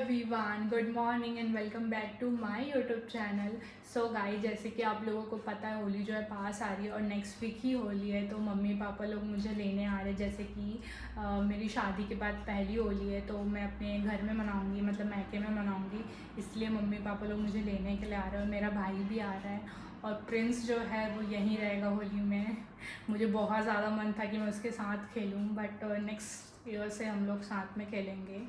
Everyone, good morning and welcome back to my YouTube channel. So guys, जैसे कि आप लोगों को पता है होली जो है पास आ रही है और नेक्स्ट वीक ही होली है। तो मम्मी पापा लोग मुझे लेने आ रहे हैं। जैसे कि मेरी शादी के बाद पहली होली है तो मैं अपने घर में मनाऊंगी, मतलब मैके में मनाऊंगी, इसलिए मम्मी पापा लोग मुझे लेने के लिए आ रहे हैं। और मेरा भाई भी आ रहा है और प्रिंस जो है वो यहीं रहेगा होली में। मुझे बहुत ज़्यादा मन था कि मैं उसके साथ खेलूँ, बट नेक्स्ट ईयर से हम लोग साथ में खेलेंगे।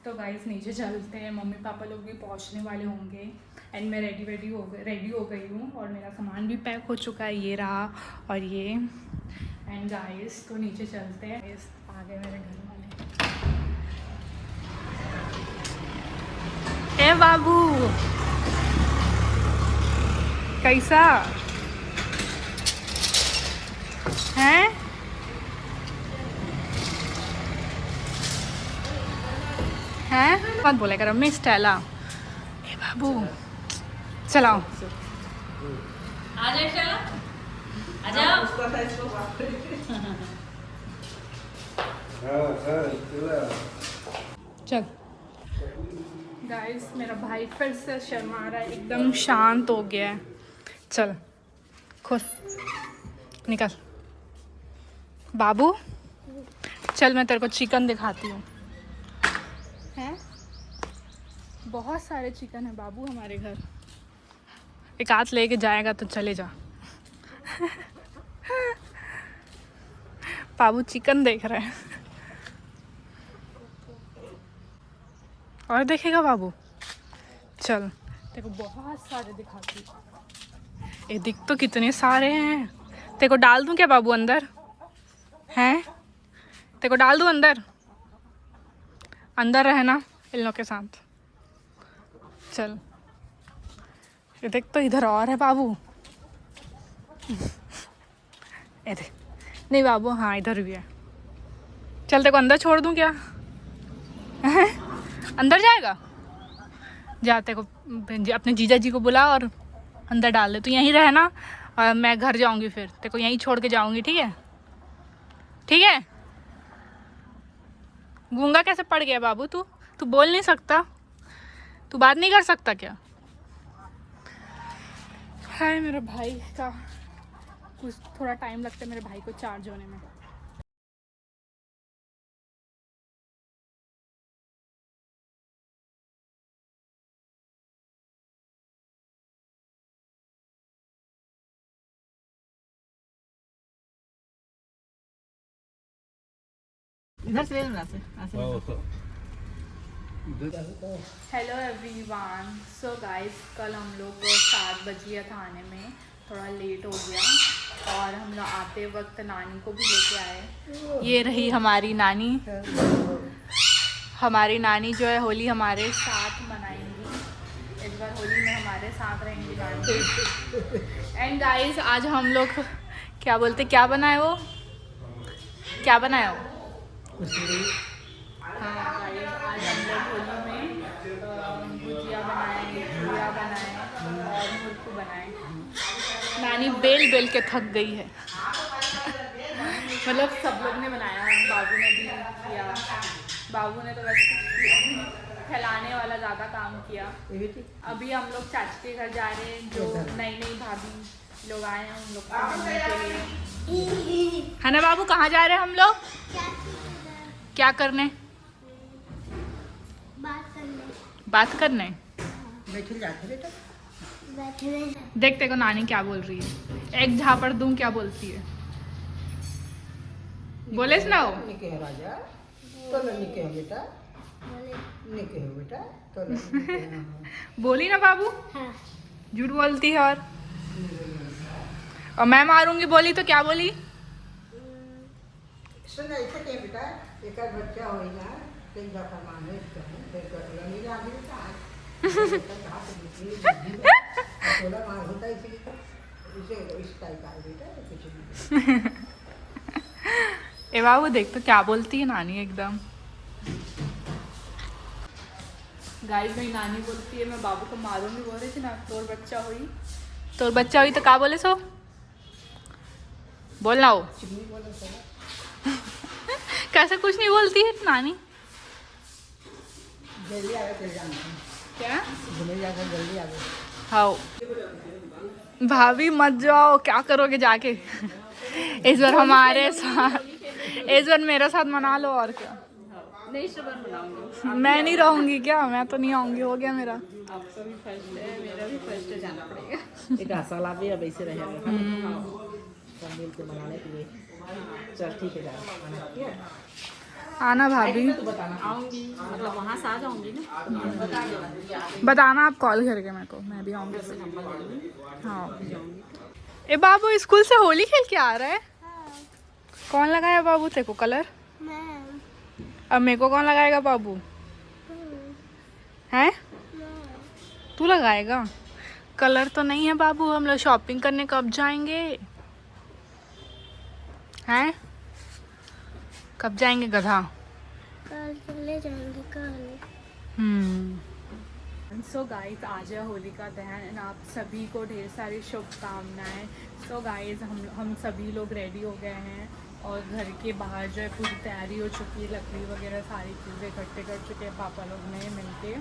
तो गाइस नीचे चलते हैं, मम्मी पापा लोग भी पहुंचने वाले होंगे एंड मैं रेडी हो गई हूँ और मेरा सामान भी पैक हो चुका है, ये रहा और ये। एंड गाइस तो नीचे चलते हैं, इस आगे मेरे घर वाले। ए बाबू, कैसा है? हैं मत बोले कर मैं स्टेला। ए बाबू चलाओ, आ जाओ स्टेला, आ जाओ। चल। गाइस मेरा भाई फिर से शर्मा रहा है, एकदम शांत हो गया है। चल खुश निकल बाबू, चल मैं तेरे को चिकन दिखाती हूँ। हैं बहुत सारे चिकन है बाबू हमारे घर, एक आध लेके जाएगा तो चले जा। बाबू चिकन देख रहा है और देखेगा बाबू। चल तेरे को बहुत सारे दिखाती हूँ। ये दिख तो कितने सारे हैं। तेरे को डाल दूँ क्या बाबू अंदर? हैं तेरे को डाल दूँ अंदर? अंदर रहना इन लोग के साथ। चल ये देख, तो इधर और है बाबू। ये देख, नहीं बाबू, हाँ इधर भी है। चल तेरे को अंदर छोड़ दूँ क्या? अंदर जाएगा? जा, तेरे को अपने जीजा जी को बुला और अंदर डाल दे। तू यहीं रहना और मैं घर जाऊंगी, फिर तेरे को यहीं छोड़ के जाऊंगी, ठीक है? ठीक है। गूंगा कैसे पड़ गया बाबू तू? तू बोल नहीं सकता? तू बात नहीं कर सकता क्या? है मेरे भाई का कुछ थोड़ा टाइम लगता है मेरे भाई को चार्ज होने में। इधर से ऐसे ऐसे। Hello everyone. सो गाइस, कल हम लोग 7 बज गया था आने में, थोड़ा लेट हो गया और हम लोग आते वक्त नानी को भी लेके आए। ये रही हमारी नानी। हमारी नानी जो है होली हमारे साथ मनाएंगी, इस बार होली में हमारे साथ रहेंगी नानी। एंड गाइस आज हम लोग क्या बोलते, क्या बनाए वो, क्या बनाए वो? हाँ गाइस, आज हम लोग होली में गुजिया बनाए, गुजिया बनाए और मुर्कू बनाए। नानी बेल बेल के थक गई है। मतलब सब लोग ने बनाया, बाबू ने भी किया। बाबू ने तो वैसे फैलाने वाला ज़्यादा काम किया। अभी हम लोग चाची के घर जा रहे हैं, जो नई नई भाभी लोग आए हैं उन लोग को मिलने के लिए। है ना बाबू? कहाँ जा रहे हैं हम लोग? क्या करने? बात करने। देखते को नानी क्या बोल रही है। एक झापड़ दूं क्या बोलती है? बोले ना हो। बोली ना बाबू? झूठ बोलती है। और मैं मारूंगी बोली तो क्या बोली? ए बाबू देख तो क्या बोलती है नानी एकदम। गाइस मेरी नानी बोलती है मैं बाबू को मारूंगी, बोल रही थी ना तोर बच्चा हुई तो क्या बोले सो? बोलना हो। कैसे कुछ नहीं बोलती है नानी? जल्दी आ गए जाना क्या घूमने जाकर जल्दी आ गए हाँ भाभी मत जाओ, क्या करोगे जाके। इस बार हमारे साथ, इस बार मेरे साथ मना लो और क्या। नहीं इस बार मनाऊंगी मैं नहीं रहूंगी क्या, मैं तो नहीं आऊंगी, हो गया मेरा। आपका भी फर्स्ट है मेरा भी फर्स्ट है जाना पड़ेगा एक आसाला भी अब ऐसे रहेगा सब मिल के मनाने के लिए चल ठीक है जाना आना भाभी, तो बताना आऊंगी मतलब वहाँ से आ जाऊंगी ना बताना आप कॉल करके मेरे को, मैं भी आऊंगी। नंबर ले लूँगी हाँ ए बाबू स्कूल से होली खेल के आ रहा है। कौन लगाया बाबू तेरे को कलर? अब मेरे को कौन लगाएगा बाबू? हैं तू लगाएगा? कलर तो नहीं है बाबू, हम लोग शॉपिंग करने कब जाएंगे? हैं कब जाएंगे गधा? कल चले जाएंगे कल। सो गाइस आज है होलिका दहन, आप सभी को ढेर सारी शुभकामनाएं। सो गाइस हम सभी लोग रेडी हो गए हैं और घर के बाहर जो है पूरी तैयारी हो चुकी है, लकड़ी वगैरह सारी चीज़ें इकट्ठे कर चुके हैं पापा लोग ने मिलके।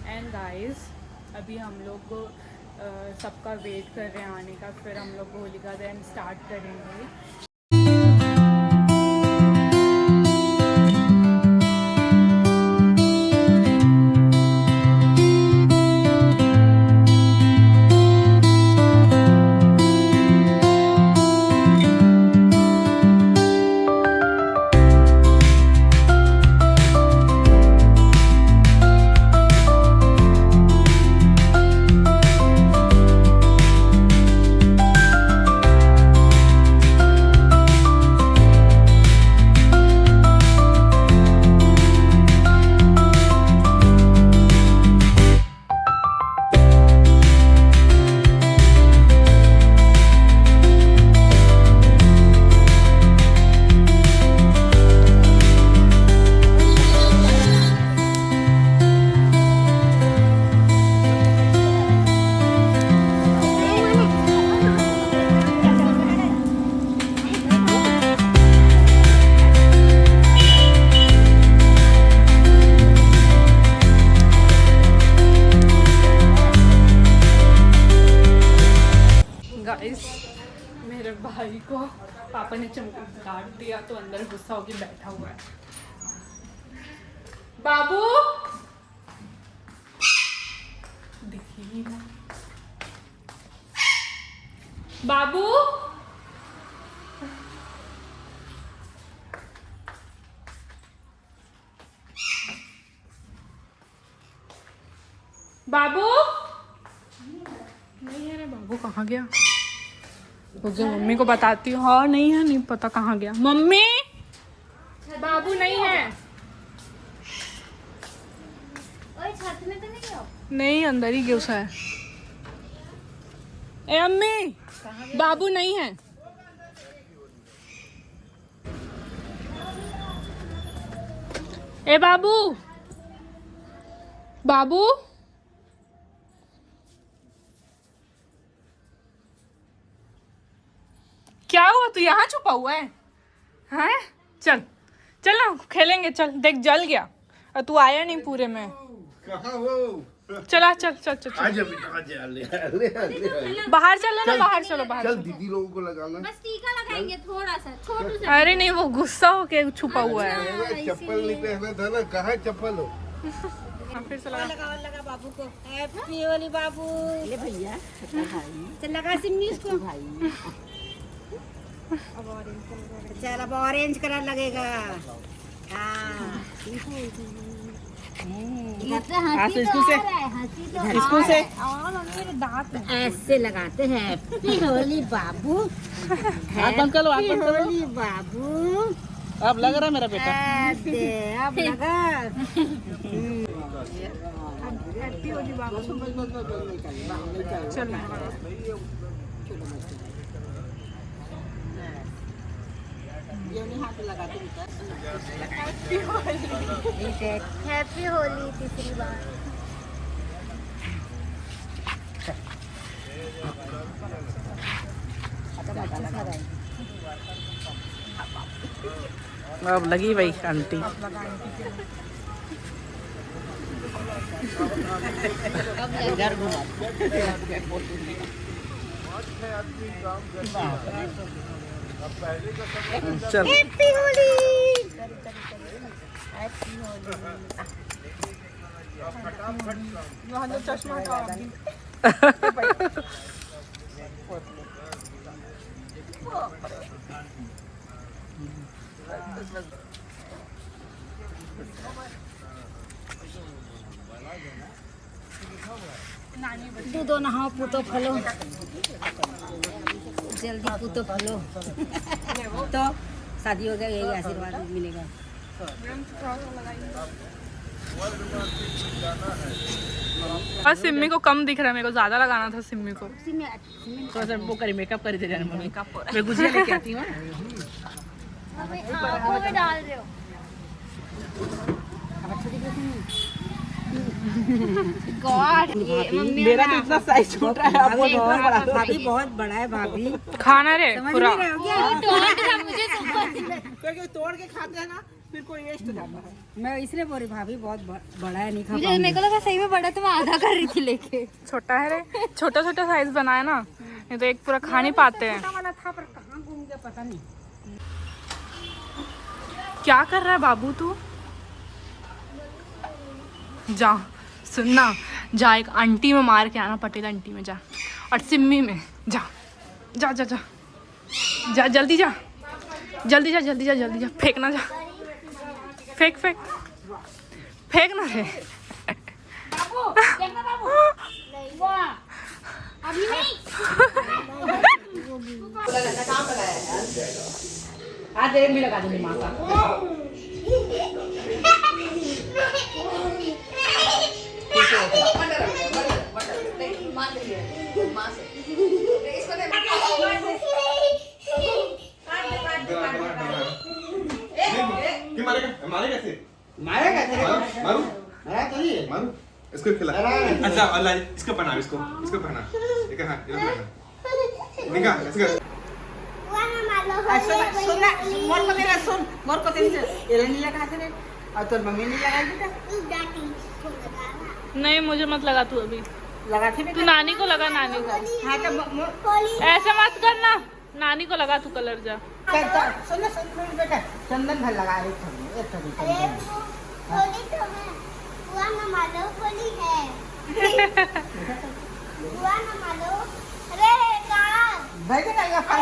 एंड गाइस अभी हम लोग सबका वेट कर रहे हैं आने का, फिर हम लोग होलिका दहन स्टार्ट करेंगे। गाइस मेरे भाई को पापा ने चमक काट दिया तो अंदर गुस्सा होके बैठा हुआ है। बाबू देखिए ना, बाबू बाबू नहीं है रे, बाबू कहाँ गया? ओके मम्मी को बताती हूँ। हाँ नहीं है, नहीं पता कहाँ गया। मम्मी बाबू नहीं है। ओए छत में तो नहीं हो? नहीं अंदर ही घुसा है। ए अम्मी बाबू नहीं है। ए बाबू बाबू क्या हुआ, तू यहाँ छुपा हुआ है? हैं चल चल ना खेलेंगे, चल देख जल गया और तू आया नहीं पूरे में। कहाँ वो? चला चल चल चल, चल। आजा बेटा आजा, ले ले बाहर चलो ना, बाहर चलो, बाहर चल चलो। दीदी लोगों को लगाना। बस टीका लगाएंगे थोड़ा सा छोटू सा। अरे नहीं वो गुस्सा होके छुपा हुआ है। अरे चप्पल नहीं पहना था ना, कहाँ चप्पल हो? हाँ, फिर से लगा। लगा बाबू को। हैप्पी होली बाबू। ले भैया चल लगा सिम्मी इसको। भाई चल अब ऑरेंज कलर लगेगा। हाँ इसको से इसको से ऐसे लगाते हैं। हैप्पी होली बाबू। आँख बंद कर लो, आँख बंद करो। होली बाबू। अब लग रहा है मेरा बेटा। ऐसे अब लगा। हैप्पी होली बाबू। चल हैप्पी होली तीसरी बार। अब लगी भाई आंटी। इधर घुमा चल हैप्पी होली दूधो नहाओ पूतो फलो जल्दी पूतो फलो तो शादी हो गया यही आशीर्वाद मिलेगा और सिम्मी को कम दिख रहा है, मेरे को ज्यादा लगाना था सिम्मी को। उसी में तो सर वो करी मेकअप करी थे जाने मम्मी मैं गुजिया लेके आती हूँ आँखों में डाल रहे हो गॉड मेरा तो इतना साइज छोटा है आपको बहुत बड़ा भाभी बहुत बड़ा है भाभी खाना रे समझ पूरा। नहीं रहे हो क्या मुझे क्योंकि तोड़ के खाते हैं ना फिर कोई वेस्ट हो जाता है। मैं इसलिए बोल रही भाभी बहुत बड़ा है नहीं खा मुझे मेरे को लगा सही में बड़ा तो मैं आधा कर रही थी लेके। छोटा है रे, छोटा छोटा साइज बनाया ना, नहीं तो एक पूरा खा नहीं पाते हैं। वाला था पर कहाँ घूम गया पता नहीं क्या कर रहा है बाबू तू? जा सुनना, जा एक आंटी में मार के आना, पटेल आंटी में जा, और सिम्मी में जा जा जा जा जा जल्दी जा जल्दी जा जल्दी जा जल्दी जा, फेंकना जा, फेंक फेंक फेंक ना रे। अभी नहीं आज एक भी लगा दूंगी माँ का मारेगा कैसे? मारेगा तेरे को मारू मारा तो नहीं मारू इसको खिला। अच्छा अल्लाह इसको पहना, इसको पहना, ठीक है हाँ ये पहना, निका ऐसे कर। सुन मोर को तेरा सुन मोर को तेरे ये नहीं लगा तेरे और तो मम्मी नहीं लगाई बेटा नहीं मुझे मत लगा तू अभी, लगा थी तू नानी को लगा, नानी को। हाँ तो ऐसे मत करना, नानी को लगा तू कलर जा। सुन बेटा चंदन भर लगा एक चंदन भाई बेटा ये फल